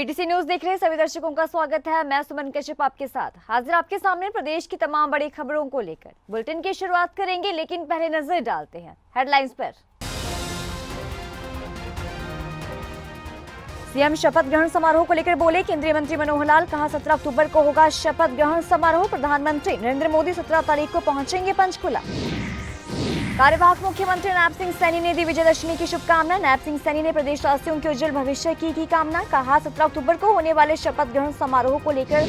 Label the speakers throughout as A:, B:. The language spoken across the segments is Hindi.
A: पीटीसी न्यूज देख रहे सभी दर्शकों का स्वागत है। मैं सुमन कश्यप आपके साथ हाजिर आपके सामने प्रदेश की तमाम बड़ी खबरों को लेकर। बुलेटिन की शुरुआत करेंगे, लेकिन पहले नजर डालते हैं हेडलाइंस पर। सीएम शपथ ग्रहण समारोह को लेकर बोले केंद्रीय मंत्री मनोहर लाल। कहा 17 अक्टूबर को होगा शपथ ग्रहण समारोह। प्रधानमंत्री नरेंद्र मोदी 17 तारीख को पहुंचेंगे पंचकुला। कार्यवाहक मुख्यमंत्री नायब सिंह सैनी ने दी विजयदशमी की शुभकामना। नायब सिंह सैनी ने प्रदेशवासियों के उज्जवल भविष्य की कामना। कहा 17 अक्टूबर को होने वाले शपथ ग्रहण समारोह को लेकर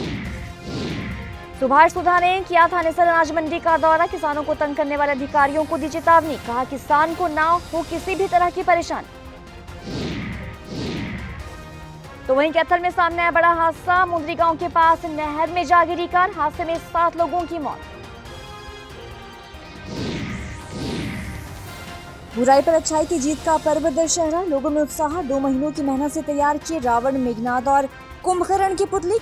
A: सुभाष सुधा ने किया था निसर अनाज मंडी का दौरा। किसानों को तंग करने वाले अधिकारियों को दी चेतावनी। कहा किसान को ना हो किसी भी तरह की परेशानी। तो वहीं कैथल में सामने आया बड़ा हादसा। मुंदरी गांव के पास नहर में जा गिरी कार। हादसे में 7 लोगों की मौत। बुराई पर अच्छाई की जीत का पर्व दशहरा। लोगों में उत्साह। 2 महीनों की मेहनत से तैयार किए रावण, मेघनाद और कुंभकर्ण की पुतली।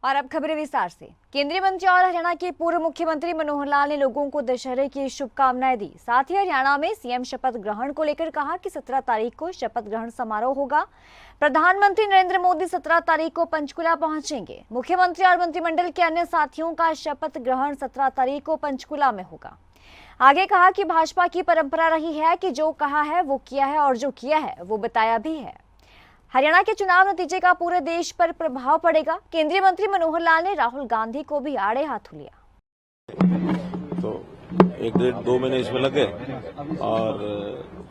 A: और अब खबरें विस्तार से। केंद्रीय मंत्री और हरियाणा के पूर्व मुख्यमंत्री मनोहर लाल ने लोगों को दशहरे की शुभकामनाएं दी। साथ ही हरियाणा में सीएम शपथ ग्रहण को लेकर कहा कि 17 तारीख को शपथ ग्रहण समारोह होगा। प्रधानमंत्री नरेंद्र मोदी 17 तारीख को पंचकुला पहुंचेंगे। मुख्यमंत्री और मंत्रिमंडल के अन्य साथियों का शपथ ग्रहण 17 तारीख को पंचकुला में होगा। आगे कहा कि भाजपा की परंपरा रही है कि जो कहा है वो किया है और जो किया है वो बताया भी है। हरियाणा के चुनाव नतीजे का पूरे देश पर प्रभाव पड़ेगा। केंद्रीय मंत्री मनोहर लाल ने राहुल गांधी को भी आड़े हाथों लिया।
B: तो 1-1.5-2 महीने इसमें लगे और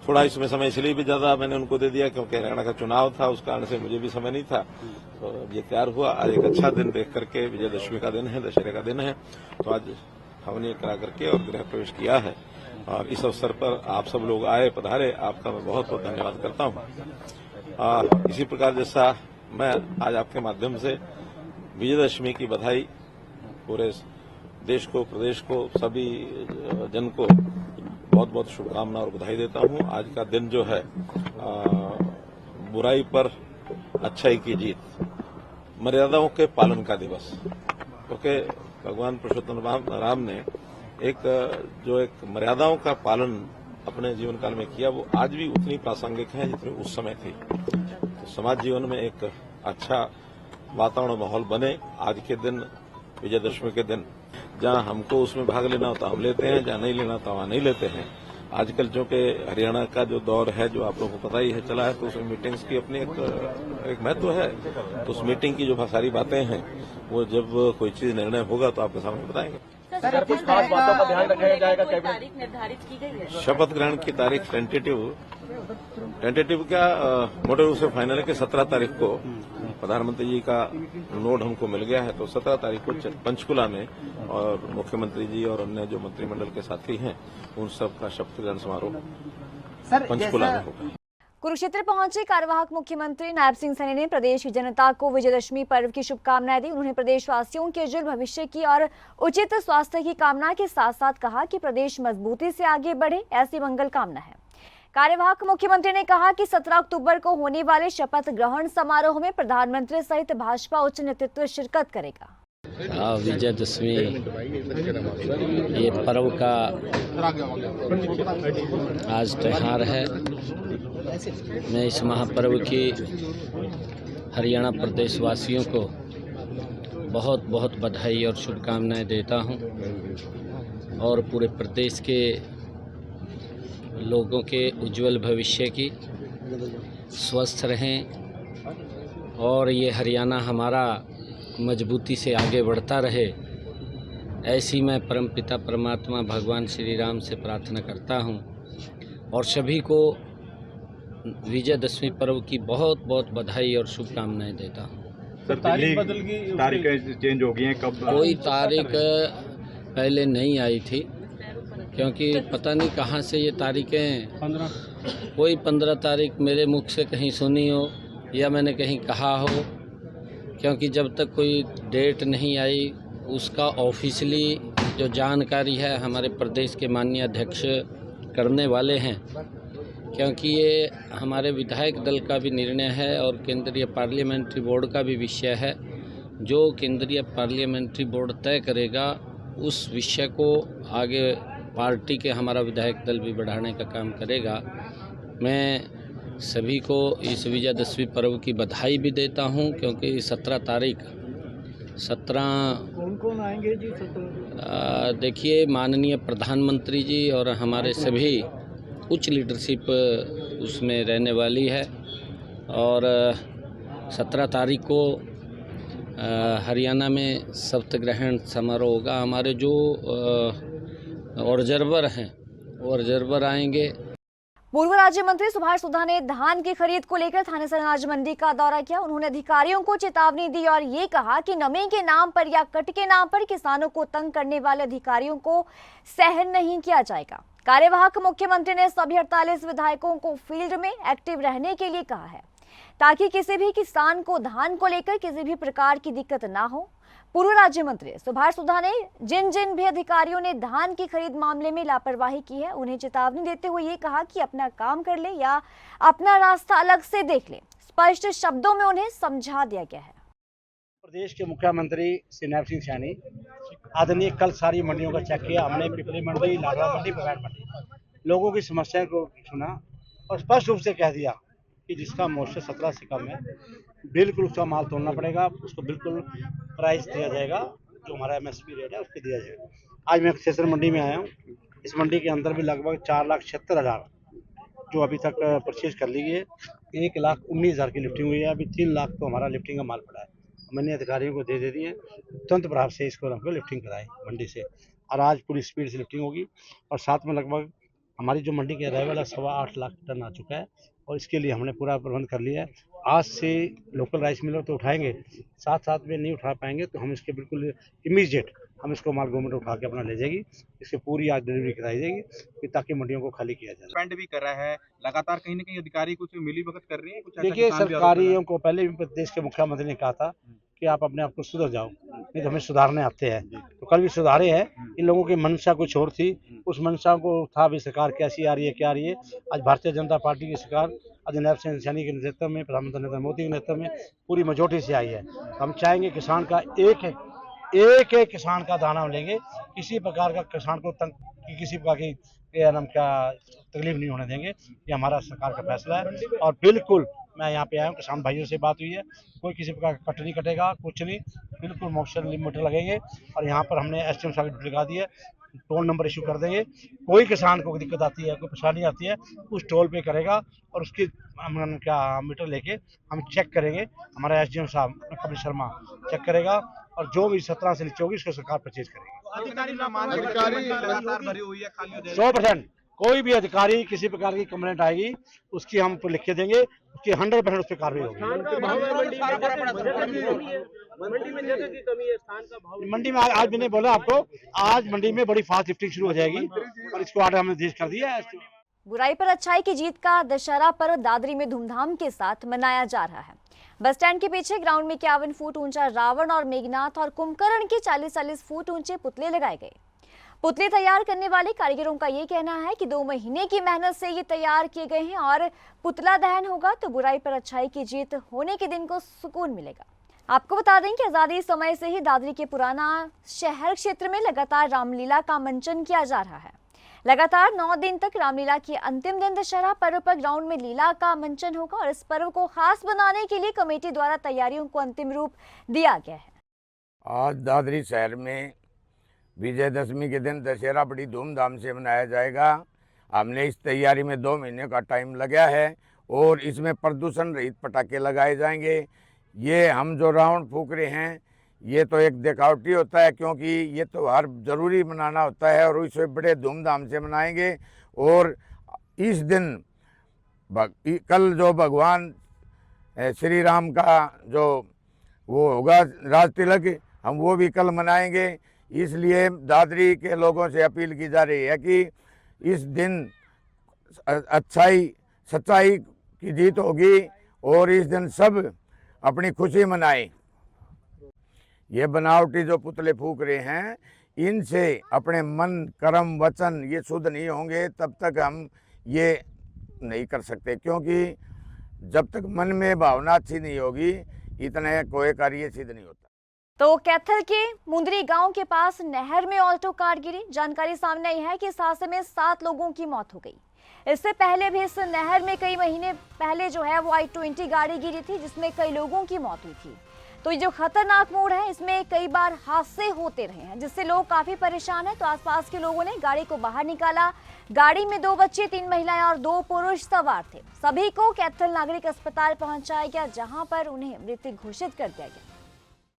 B: थोड़ा इसमें समय इसलिए भी ज्यादा मैंने उनको दे दिया क्योंकि हरियाणा का चुनाव था, उस कारण से मुझे भी समय नहीं था। तो ये तैयार हुआ। आज एक अच्छा दिन देख करके, विजयदशमी का दिन है, दशहरे का दिन है, तो आज हवन करा करके और गृह प्रवेश किया है। और इस अवसर पर आप सब लोग आए, पधारे, आपका मैं बहुत बहुत धन्यवाद करता हूँ। इसी प्रकार जैसा मैं आज आपके माध्यम से विजयदशमी की बधाई पूरे देश को, प्रदेश को, सभी जन को बहुत बहुत शुभकामना और बधाई देता हूं। आज का दिन जो है बुराई पर अच्छाई की जीत, मर्यादाओं के पालन का दिवस, क्योंकि भगवान पुरुषोत्तम राम ने एक मर्यादाओं का पालन अपने जीवन काल में किया, वो आज भी उतनी प्रासंगिक है जितनी उस समय थी। तो समाज जीवन में एक अच्छा वातावरण, माहौल बने। आज के दिन, विजयदशमी के दिन, जहां हमको उसमें भाग लेना होता हम लेते हैं, जहां नहीं लेना होता वहां नहीं लेते हैं। आजकल जो कि हरियाणा का जो दौर है, जो आप लोगों को पता ही है, चला है, तो उसमें मीटिंग्स की अपनी एक महत्व है। तो उस मीटिंग की जो सारी बातें हैं, वो जब कोई चीज निर्णय होगा तो आपके सामने बताएंगे।
C: सर, कुछ खास बातों का ध्यान रखा जाएगा। तारीख निर्धारित की गई है।
B: शपथ ग्रहण की तारीख टेंटेटिव क्या मोटे रूप से फाइनल है कि 17 तारीख को प्रधानमंत्री जी का नोट हमको मिल गया है। तो 17 तारीख को पंचकुला में और मुख्यमंत्री जी और अन्य जो मंत्रिमंडल के साथी हैं, उन सब का शपथ ग्रहण समारोह पंचकुला में होगा।
A: कुरुक्षेत्र पहुंचे कार्यवाहक मुख्यमंत्री नायब सिंह सैनी ने प्रदेश की जनता को विजयदशमी पर्व की शुभकामनाएं दी। उन्होंने प्रदेशवासियों के उज्जवल भविष्य की और उचित स्वास्थ्य की कामना के साथ साथ कहा कि प्रदेश मजबूती से आगे बढ़े, ऐसी मंगल कामना है। कार्यवाहक मुख्यमंत्री ने कहा कि 17 अक्टूबर को होने वाले शपथ ग्रहण समारोह में प्रधानमंत्री सहित भाजपा उच्च नेतृत्व शिरकत करेगा।
D: विजयदशमी ये पर्व का आज त्योहार है। मैं इस महापर्व की हरियाणा प्रदेश वासियों को बहुत बहुत बधाई और शुभकामनाएं देता हूं और पूरे प्रदेश के लोगों के उज्जवल भविष्य की, स्वस्थ रहें और ये हरियाणा हमारा मजबूती से आगे बढ़ता रहे, ऐसी मैं परमपिता परमात्मा भगवान श्री राम से प्रार्थना करता हूं और सभी को विजयदशमी पर्व की बहुत बहुत बधाई और शुभकामनाएं देता हूं।
E: सर, तारीख बदल गई, तारीखें चेंज हो गई हैं, कब?
D: कोई तारीख पहले नहीं आई थी, क्योंकि पता नहीं कहाँ से ये तारीखें, कोई 15 तारीख मेरे मुख से कहीं सुनी हो या मैंने कहीं कहा हो, क्योंकि जब तक कोई डेट नहीं आई उसका ऑफिशियली जो जानकारी है हमारे प्रदेश के माननीय अध्यक्ष करने वाले हैं, क्योंकि ये हमारे विधायक दल का भी निर्णय है और केंद्रीय पार्लियामेंट्री बोर्ड का भी विषय है जो केंद्रीय पार्लियामेंट्री बोर्ड तय करेगा उस विषय को आगे पार्टी के हमारा विधायक दल भी बढ़ाने का काम करेगा। मैं सभी को इस विजयदशमी पर्व की बधाई भी देता हूं, क्योंकि 17 तारीख
E: कौन आएंगे जी 17?
D: देखिए, माननीय प्रधानमंत्री जी और हमारे सभी उच्च लीडरशिप उसमें रहने वाली है। और 17 तारीख को हरियाणा में शपथ ग्रहण समारोह होगा। हमारे जो ऑब्जर्वर हैं वो ऑब्जर्वर आएंगे।
A: पूर्व राज्य मंत्री सुभाष सुधा ने धान की खरीद को लेकर थानेसर अनाज मंडी का दौरा किया। उन्होंने अधिकारियों को चेतावनी दी और ये कहा कि नमी के नाम पर या कट के नाम पर किसानों को तंग करने वाले अधिकारियों को सहन नहीं किया जाएगा। कार्यवाहक मुख्यमंत्री ने सभी 48 विधायकों को फील्ड में एक्टिव रहने के लिए कहा है, ताकि किसी भी किसान को धान को लेकर किसी भी प्रकार की दिक्कत ना हो। पूर्व राज्य मंत्री सुभाष सुधा ने जिन भी अधिकारियों ने धान की खरीद मामले में लापरवाही की है, उन्हें चेतावनी देते हुए ये कहा कि अपना काम कर ले या अपना रास्ता अलग से देख ले। स्पष्ट शब्दों में उन्हें समझा दिया गया है।
F: प्रदेश के मुख्यमंत्री श्री नैब सिंह सैनी आदरणीय कल सारी मंडियों का चेक किया हमने। पिपली मंडी, लाडवा मंडी, बगैर मंडी, लोगों की समस्या को सुना और स्पष्ट रूप से कह दिया कि जिसका मोर्चा 17 से कम है बिल्कुल उसका माल तोड़ना पड़ेगा, उसको बिल्कुल प्राइस दिया जाएगा, जो हमारा MSP रेट है उसको दिया जाएगा। आज मैं सेसर मंडी में आया हूँ। इस मंडी के अंदर भी लगभग 4,76,000 जो अभी तक परचेज कर ली गई है। 1,19,000 की लिफ्टिंग हुई है। अभी 3 लाख तो हमारा लिफ्टिंग का माल पड़ा है। मैंने अधिकारियों को दे दिए, तुरंत प्रभाव से इसको हमको लिफ्टिंग कराए मंडी से, और आज पूरी स्पीड से लिफ्टिंग होगी। और साथ में लगभग हमारी जो मंडी के अराइवल है 8.25 लाख टन आ चुका है, और इसके लिए हमने पूरा प्रबंध कर लिया है। आज से लोकल राइस मिलर तो उठाएंगे, साथ साथ में नहीं उठा पाएंगे तो हम इसके बिल्कुल इमीडिएट हम इसको माल गवर्नमेंट उठा के अपना ले जाएगी। इसकी पूरी आज डिलीवरी कराई जाएगी ताकि मंडियों को खाली किया जाए।
C: स्पेंड भी कर रहा है लगातार, कहीं ना कहीं अधिकारी कुछ मिलीभगत कर रहे हैं कुछ।
F: देखिए, सरकारियों को पहले भी प्रदेश के मुख्यमंत्री ने कहा था कि आप अपने आप को सुधर जाओ, नहीं तो हमें सुधारने आते हैं। तो कल भी सुधारे हैं। इन लोगों की मंशा कुछ और थी, उस मंशा को था भी सरकार कैसी आ रही है, क्या आ रही है। आज भारतीय जनता पार्टी की सरकार आज नैब सिंह सैनी के नेतृत्व में, प्रधानमंत्री नरेंद्र मोदी के नेतृत्व में पूरी मेजोरिटी से आई है। हम चाहेंगे किसान का एक किसान का दाना लेंगे, किसी प्रकार का किसान को तंग किसी प्रकार की तकलीफ नहीं होने देंगे। ये हमारा सरकार का फैसला है। और बिल्कुल मैं यहाँ पे आया हूँ, किसान भाइयों से बात हुई है, कोई किसी प्रकार का कट नहीं कटेगा, कुछ नहीं, बिल्कुल मॉइस्चर लिमिटर लगेंगे। और यहाँ पर हमने SDM साहब की लगा दी है, टोल नंबर इशू कर देंगे। कोई किसान को दिक्कत आती है, कोई परेशानी आती है, उस टोल पे करेगा और उसकी हम मीटर लेके हम चेक करेंगे। हमारा SDM साहब कपिल शर्मा चेक करेगा, और जो भी 17 से नीचे होगी उसको सरकार परचेज करेगी। 100% कोई भी अधिकारी किसी प्रकार की कंप्लेंट आएगी उसकी हम लिख के देंगे, उसकी 100% उस पर कार्रवाई होगी। मंडी में आज मैंने बोला आपको, आज मंडी में बड़ी फास्ट लिफ्टिंग शुरू हो जाएगी और इसको ऑर्डर हमने निर्देश कर दिया है।
A: बुराई पर अच्छाई की जीत का दशहरा पर्व दादरी में धूमधाम के साथ मनाया जा रहा है। बस स्टैंड के पीछे ग्राउंड में 51 फुट ऊंचा रावण और मेघनाथ और कुंभकर्ण के 40-40 फुट ऊंचे पुतले लगाए गए। पुतले तैयार करने वाले कारीगरों का ये कहना है कि 2 महीने की मेहनत से ये तैयार किए गए हैं और पुतला दहन होगा तो बुराई पर अच्छाई की जीत होने के दिन को सुकून मिलेगा। आपको बता दें कि आजादी समय से ही दादरी के पुराना शहर क्षेत्र में लगातार रामलीला का मंचन किया जा रहा है। लगातार 9 दिन तक रामलीला के अंतिम दिन दशहरा पर्व पर ग्राउंड में लीला का मंचन होगा और इस पर्व को खास बनाने के लिए कमेटी द्वारा तैयारियों को अंतिम रूप दिया गया है।
G: आज दादरी शहर में विजयदशमी के दिन दशहरा बड़ी धूमधाम से मनाया जाएगा। हमने इस तैयारी में 2 महीने का टाइम लगा है और इसमें प्रदूषण रहित पटाखे लगाए जाएंगे। ये हम जो रावण फूंक रहे हैं ये तो एक दिखावटी होता है, क्योंकि ये त्यौहार जरूरी मनाना होता है और इसे बड़े धूमधाम से मनाएंगे। और इस दिन कल जो भगवान श्री राम का जो वो होगा राज तिलक, हम वो भी कल मनाएंगे। इसलिए दादरी के लोगों से अपील की जा रही है कि इस दिन अच्छाई सच्चाई की जीत होगी और इस दिन सब अपनी खुशी मनाएं। ये बनावटी जो पुतले फूंक रहे हैं इनसे अपने मन, कर्म, वचन ये शुद्ध नहीं होंगे तब तक हम ये नहीं कर सकते, क्योंकि जब तक मन में भावना अच्छी नहीं होगी इतने कोई कार्य सिद्ध नहीं होता।
A: तो कैथल के मुंदरी गांव के पास नहर में ऑल्टो कार गिरी। जानकारी सामने आई है कि इस हादसे में 7 लोगों की मौत हो गई। इससे पहले भी इस नहर में कई महीने पहले जो है वो i20 गाड़ी गिरी थी, जिसमें कई लोगों की मौत हुई थी। तो ये जो खतरनाक मोड़ है, इसमें कई बार हादसे होते रहे हैं, जिससे लोग काफी परेशान हैं। तो आसपास के लोगों ने गाड़ी को बाहर निकाला। गाड़ी में 2 बच्चे, 3 महिलाएं और 2 पुरुष सवार थे। सभी को कैथल नागरिक अस्पताल पहुंचाया गया, जहां पर उन्हें मृत घोषित कर दिया गया।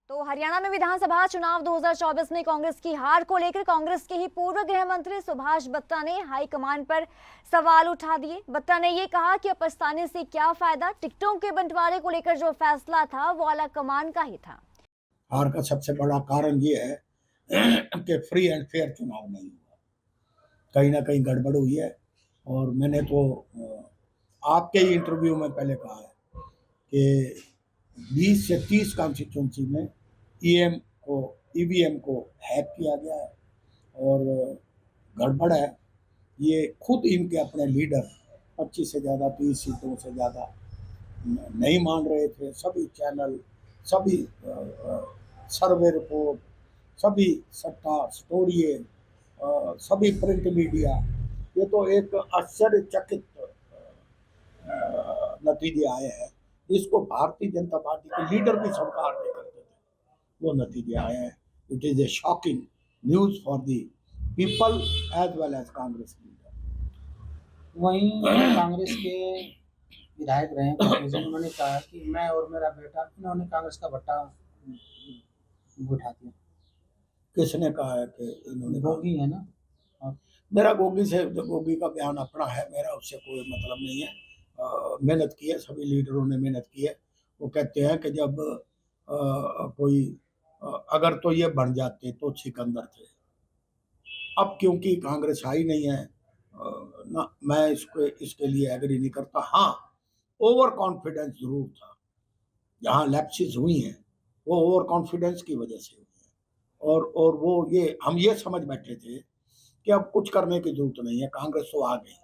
A: तो हरियाणा में विधानसभा चुनाव 2024 में कांग्रेस की हार को लेकर कांग्रेस के ही पूर्व गृह मंत्री सुभाष बत्रा ने हाईकमान पर सवाल उठा दिए। बत्रा ने ये कहा कि अब पछताने से क्या फायदा, टिकटों के बंटवारे को लेकर जो फैसला था वो आला कमान का ही था।
H: हार का सबसे बड़ा कारण ये है कि फ्री एंड फेयर चुनाव नहीं हुआ, कहीं ना कहीं गड़बड़ हुई है। और मैंने तो आपके ही इंटरव्यू में पहले कहा है कि 20 से 30 कॉन्स्टिट्यूंसी में ईवीएम को हैक किया गया है और गड़बड़ है। ये खुद इनके अपने लीडर 25 से ज़्यादा, 30 सीटों से ज़्यादा नहीं मान रहे थे। सभी चैनल, सभी सर्वे रिपोर्ट, सभी सट्टा स्टोरिये, सभी प्रिंट मीडिया, ये तो एक आश्चर्यचकित नतीजे आए हैं। इसको भारतीय जनता पार्टी के लीडर भी स्वीकार नहीं करते थे, वो नतीजे आए हैं। It is a shocking news for the people as well as Congress leader.
I: वहीं कांग्रेस के विधायक रहे उन्होंने कहा कि मैं और मेरा बेटा, इन्होंने कांग्रेस का भट्टा उठा दिया।
H: किसने कहा है कि इन्होंने?
I: गोगी है ना।
H: मेरा गोगी का बयान अपना है, मेरा उससे कोई मतलब नहीं है। मेहनत की है, सभी लीडरों ने मेहनत की है। वो कहते हैं कि जब कोई अगर तो ये बन जाते तो सिकंदर थे। अब क्योंकि कांग्रेस आई नहीं है ना, मैं इसके लिए एग्री नहीं करता। हाँ, ओवर कॉन्फिडेंस जरूर था। जहाँ लैप्सेस हुई हैं वो ओवर कॉन्फिडेंस की वजह से हुई है। और वो ये हम ये समझ बैठे थे कि अब कुछ करने की जरूरत नहीं है, कांग्रेस तो आ गई,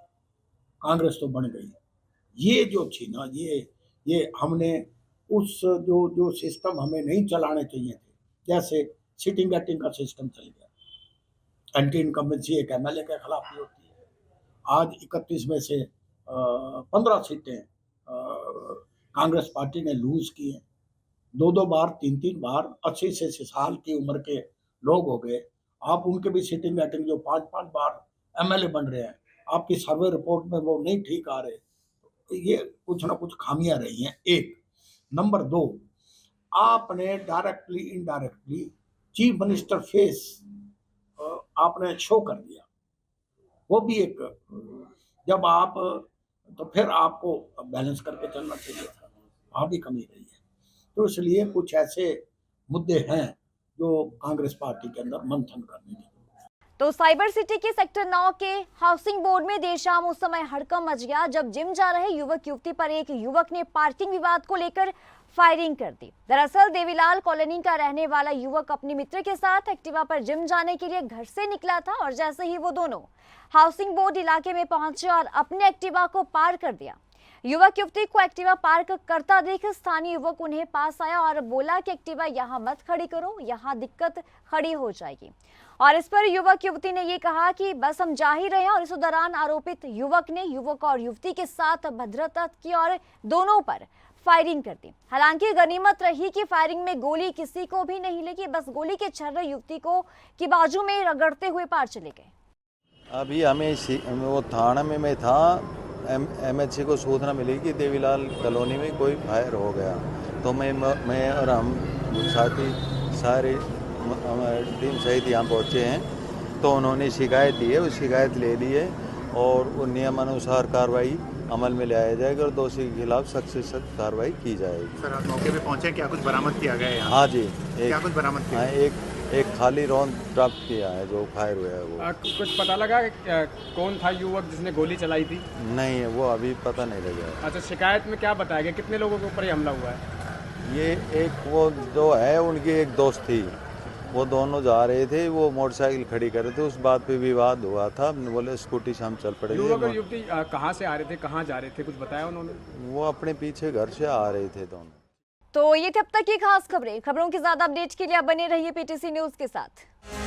H: कांग्रेस तो बन गई। ये जो थी ना, ये हमने उस जो सिस्टम हमें नहीं चलाने चाहिए थे, जैसे सिटिंग बैटिंग का सिस्टम चल गया। एंटी इनकम्बेंसी एक एमएलए के खिलाफ भी होती है। आज 31 में से 15 सीटें कांग्रेस पार्टी ने लूज की हैं। 2 बार, 3 बार 80 से 80 साल की उम्र के लोग हो गए। आप उनके भी सिटिंग बैटिंग जो 5-5 बार एमएलए बन रहे हैं, आपकी सर्वे रिपोर्ट में वो नहीं ठीक आ रहे। ये कुछ ना कुछ खामियां रही हैं। 1 नंबर 2, आपने directly indirectly chief minister face आपने शो कर दिया। वो भी एक, जब आप तो फिर आपको बैलेंस करके चलना चाहिए था, वहाँ भी कमी रही है। तो इसलिए कुछ ऐसे मुद्दे हैं जो कांग्रेस पार्टी के अंदर मंथन करने की।
A: तो साइबर सिटी के सेक्टर 9 के हाउसिंग बोर्ड में देर शाम उस समय हड़कंप मच गया जब जिम जा रहे युवक युवती पर एक युवक ने पार्किंग विवाद को लेकर फायरिंग कर दी। दरअसल देवीलाल कॉलोनी का रहने वाला युवक अपने मित्र के साथ एक्टिवा पर जिम जाने के लिए घर से निकला था और जैसे ही वो दोनों हाउसिंग बोर्ड इलाके में पहुंचे और अपने एक्टिवा को पार कर दिया। युवक युवती को एक्टिवा पार्क करता देख स्थानीय युवक उन्हें पास आया और बोला कि एक्टिवा यहाँ मत खड़ी करो, यहाँ दिक्कत खड़ी हो जाएगी। और इस पर युवक युवती ने ये कहा कि बस हम जा ही रहे हैं। और इस दौरान आरोपित युवक ने युवक और युवती के साथ भद्रता की और दोनों पर फायरिंग कर दी। हालांकि गनीमत रही कि फायरिंग में गोली किसी को भी नहीं लगी, बस गोली के छर्रे युवती को की बाजू में रगड़ते हुए पार चले गए।
J: अभी हमें वो थाना में मैं था, एमएचसी को सूचना मिली कि देवीलाल कॉलोनी में कोई फायर हो गया। तो मैं और हम साथी सारे टीम सहित यहाँ पहुँचे हैं। तो उन्होंने शिकायत दी है, उस शिकायत ले ली है और वो नियमानुसार कार्रवाई अमल में लाया जाएगा और दोषी के खिलाफ सख्त से सख्त कार्रवाई की जाएगी।
K: सर, आप मौके पे पहुँचे, क्या कुछ बरामद किया गया है?
J: हाँ जी,
K: क्या कुछ बरामद किया?
J: एक खाली राउंड प्राप्त किया है जो फायर हुआ है। वो
E: कुछ पता लगा कौन था युवक जिसने गोली चलाई थी?
J: नहीं, वो अभी पता नहीं लगा।
E: अच्छा, शिकायत में क्या बताया गया, कितने लोगों के ऊपर ये हमला हुआ है?
J: ये एक वो जो है उनकी एक दोस्त थी, वो दोनों जा रहे थे, वो मोटरसाइकिल खड़ी कर रहे थे, उस बात पे विवाद हुआ था। बोले स्कूटी से हम चल पड़े।
E: युवक और युवती कहाँ से आ रहे थे, कहाँ जा रहे थे, कुछ बताया उन्होंने?
J: वो अपने पीछे घर से आ रहे थे दोनों।
A: तो ये थी अब तक की खास खबरें। खबरों की ज्यादा अपडेट के लिए आप बने रहिए पीटीसी न्यूज के साथ।